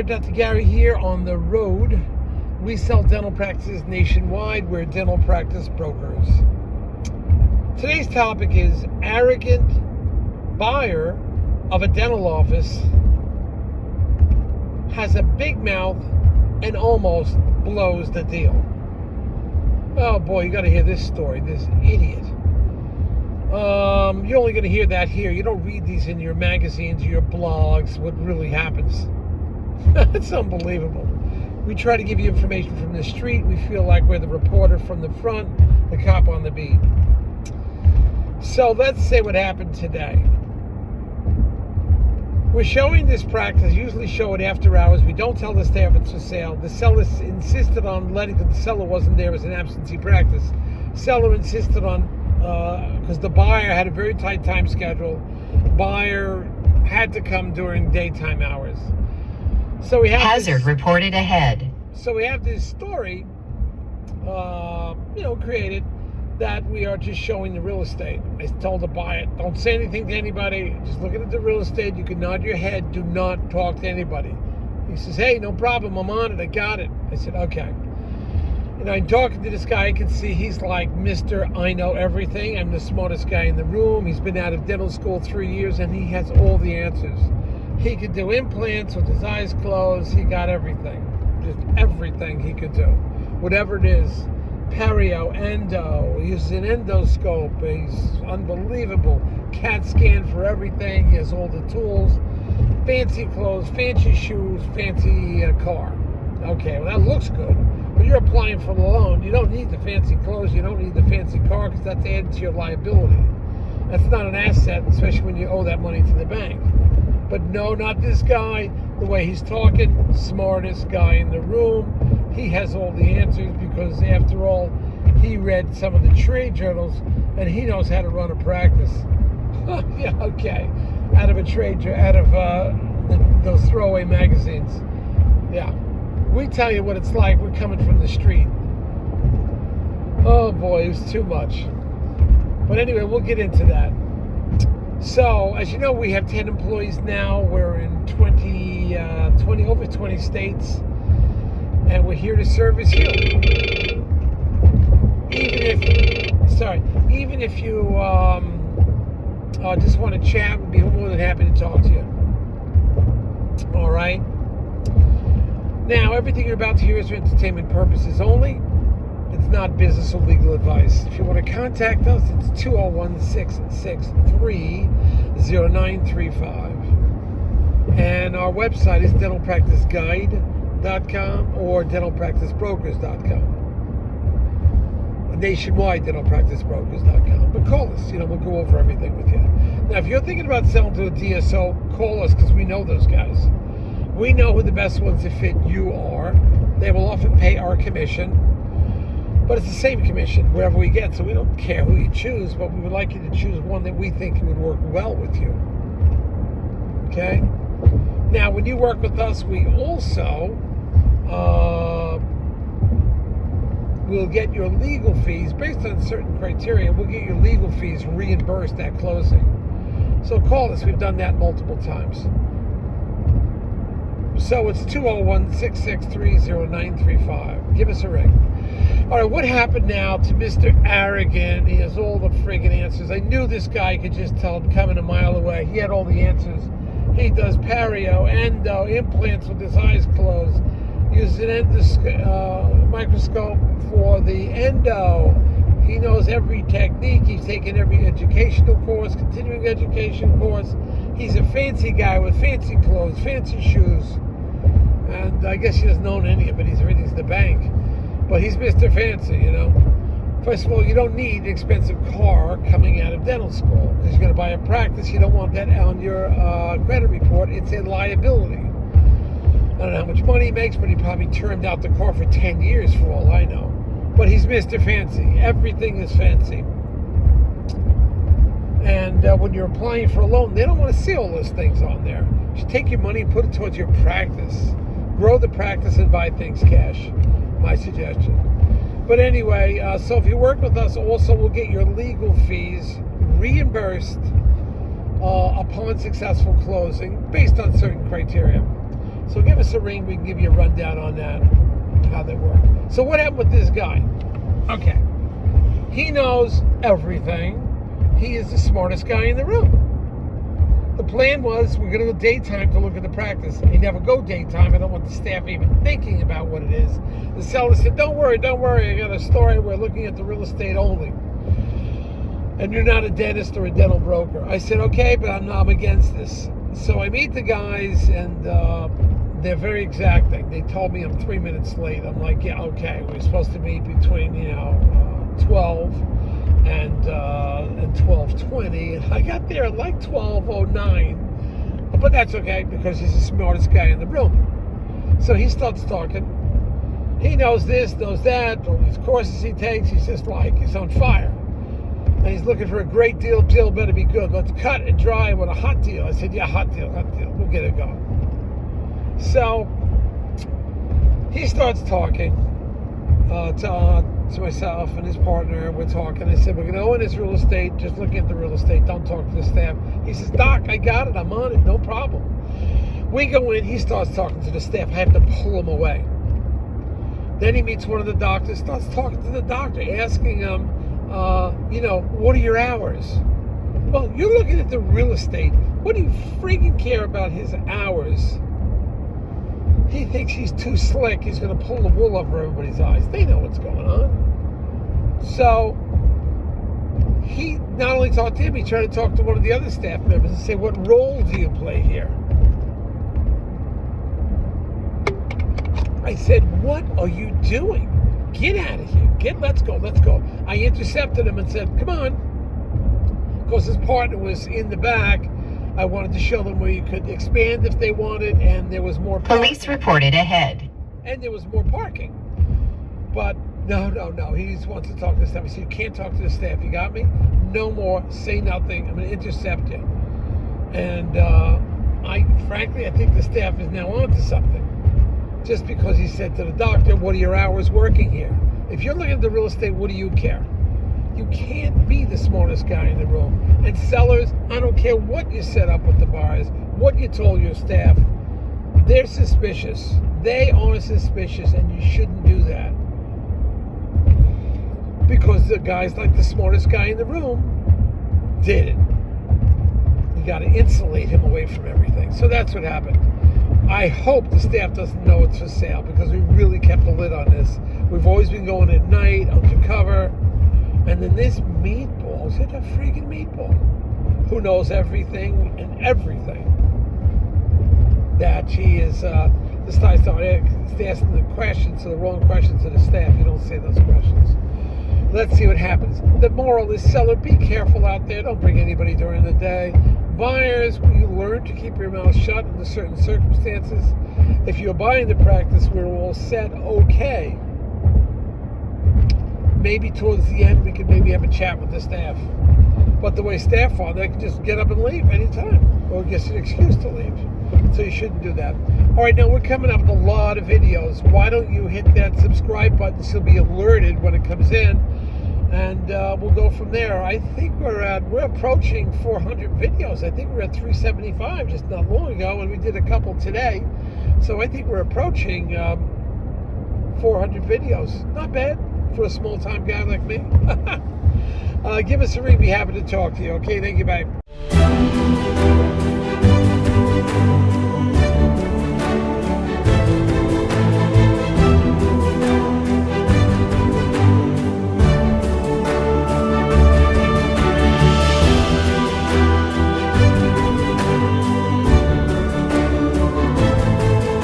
there, Dr. Gary here on the road. We sell dental practices nationwide. We're dental practice brokers. Today's topic is arrogant buyer of a dental office has a big mouth and almost blows the deal. Oh boy, you got to hear this story. This idiot. You're only going to hear that here. You don't read these in your magazines or your blogs. What really happens? It's unbelievable. We try to give you information from the street. We feel like we're the reporter from the front, the cop on the beat. So let's say what happened today. We're showing this practice, usually show it after hours. We don't tell the staff it's for sale. The seller insisted on letting, the seller wasn't there as an absentee practice. Seller insisted on, because the buyer had a very tight time schedule. Buyer had to come during daytime hours. So we have hazard reported ahead. So we have this story, created that we are just showing the real estate. I told the buyer, don't say anything to anybody. Just looking at the real estate. You can nod your head. Do not talk to anybody. He says, hey, no problem. I'm on it. I got it. I said, okay. And I'm talking to this guy. I can see he's like Mr. I know everything. I'm the smartest guy in the room. He's been out of dental school 3 years, and he has all the answers. He could do implants with his eyes closed. He got everything. Just everything he could do. Whatever it is. Perio, endo. He uses an endoscope. He's unbelievable. CAT scan for everything. He has all the tools. Fancy clothes, fancy shoes, fancy car. Okay, well that looks good. But you're applying for the loan. You don't need the fancy clothes. You don't need the fancy car because that's added to your liability. That's not an asset, especially when you owe that money to the bank. But no, not this guy. The way he's talking, smartest guy in the room. He has all the answers because, after all, he read some of the trade journals and he knows how to run a practice. Yeah, okay. Out of those throwaway magazines. Yeah. We tell you what it's like. We're coming from the street. Oh boy, it was too much. But anyway, we'll get into that. So, as you know, we have 10 employees now. We're in over 20 states. And we're here to service you. Even if you just want to chat, we'd be more than happy to talk to you. All right. Now, everything you're about to hear is for entertainment purposes only. It's not business or legal advice. If you want to contact us, it's 201-663-0935. And our website is dentalpracticeguide.com or dentalpracticebrokers.com. Nationwide, dentalpracticebrokers.com. But call us. We'll go over everything with you. Now, if you're thinking about selling to a DSO, call us because we know those guys. We know who the best ones to fit you are. They will often pay our commission. But it's the same commission wherever we get, so we don't care who you choose, but we would like you to choose one that we think would work well with you. Okay? Now, when you work with us, we also will get your legal fees, based on certain criteria, we'll get your legal fees reimbursed at closing. So call us. We've done that multiple times. So it's 201-663-0935. Give us a ring. All right, what happened now to Mr. Arrogant? He has all the friggin' answers. I knew this guy could just tell him coming a mile away. He had all the answers. He does perio, endo, implants with his eyes closed. Uses an microscope for the endo. He knows every technique. He's taken every educational course, continuing education course. He's a fancy guy with fancy clothes, fancy shoes. And I guess he doesn't own any of it. Everything's the bank. But he's Mr. Fancy, First of all, you don't need an expensive car coming out of dental school because you're going to buy a practice. You don't want that on your credit report. It's a liability. I don't know how much money he makes, but he probably termed out the car for 10 years for all I know. But he's Mr. Fancy. Everything is fancy. And when you're applying for a loan, they don't want to see all those things on there. You should take your money and put it towards your practice. Grow the practice and buy things cash. My suggestion. But anyway, so if you work with us, also we'll get your legal fees reimbursed upon successful closing based on certain criteria. So give us a ring. We can give you a rundown on that, how they work. So what happened with this guy? Okay. He knows everything. He is the smartest guy in the room. The plan was we're going to go daytime to look at the practice. They never go daytime. I don't want the staff even thinking about what it is. The seller said, don't worry. I got a story. We're looking at the real estate only. And you're not a dentist or a dental broker. I said, okay, but I'm against this. So I meet the guys, and they're very exacting. They told me I'm 3 minutes late. I'm like, yeah, okay. We're supposed to meet between, 12 and 12:20, and I got there at like 12:09. But that's okay, because he's the smartest guy in the room. So he starts talking. He knows this, knows that, all these courses he takes. He's just like, he's on fire. And he's looking for a great deal. Deal better be good. Let's cut and dry with a hot deal. I said, yeah, hot deal. We'll get it going. So he starts talking to myself and his partner. We're talking. I said, we're going to go in this real estate. Just look at the real estate. Don't talk to the staff. He says, Doc, I got it. I'm on it. No problem. We go in. He starts talking to the staff. I have to pull him away. Then he meets one of the doctors. Starts talking to the doctor, asking him, what are your hours? Well, you're looking at the real estate. What do you freaking care about his hours? He thinks he's too slick. He's going to pull the wool over everybody's eyes. They know what's going on. So he not only talked to him, he tried to talk to one of the other staff members and say, what role do you play here? I said, what are you doing? Get out of here. Let's go. I intercepted him and said, come on. Because his partner was in the back. I wanted to show them where you could expand if they wanted, and there was more parking. Police reported ahead. And there was more parking. But no. He just wants to talk to the staff. I said, you can't talk to the staff. You got me? No more. Say nothing. I'm going to intercept you. And I think the staff is now on to something. Just because he said to the doctor, what are your hours working here? If you're looking at the real estate, what do you care? You can't be the smartest guy in the room. And sellers, I don't care what you set up with the buyers, what you told your staff, they're suspicious. They are suspicious, and you shouldn't do that. Because the guy's like the smartest guy in the room did it. You got to insulate him away from everything. So that's what happened. I hope the staff doesn't know it's for sale, because we really kept a lid on this. We've always been going at night, undercover. And then this meatball, is it a freaking meatball? Who knows everything and everything. That he is, this guy started asking the questions, the wrong questions to the staff. You don't say those questions. Let's see what happens. The moral is, seller, be careful out there. Don't bring anybody during the day. Buyers, you learn to keep your mouth shut under certain circumstances. If you're buying the practice, we're all set, okay. Maybe towards the end, we could maybe have a chat with the staff. But the way staff are, they can just get up and leave anytime, or get an excuse to leave. So you shouldn't do that. All right, now we're coming up with a lot of videos. Why don't you hit that subscribe button so you'll be alerted when it comes in, and we'll go from there. I think we're approaching 400 videos. I think we're at 375 just not long ago, and we did a couple today. So I think we're approaching 400 videos. Not bad for a small-time guy like me. Give us a ring. Be happy to talk to you. Okay, thank you. Bye.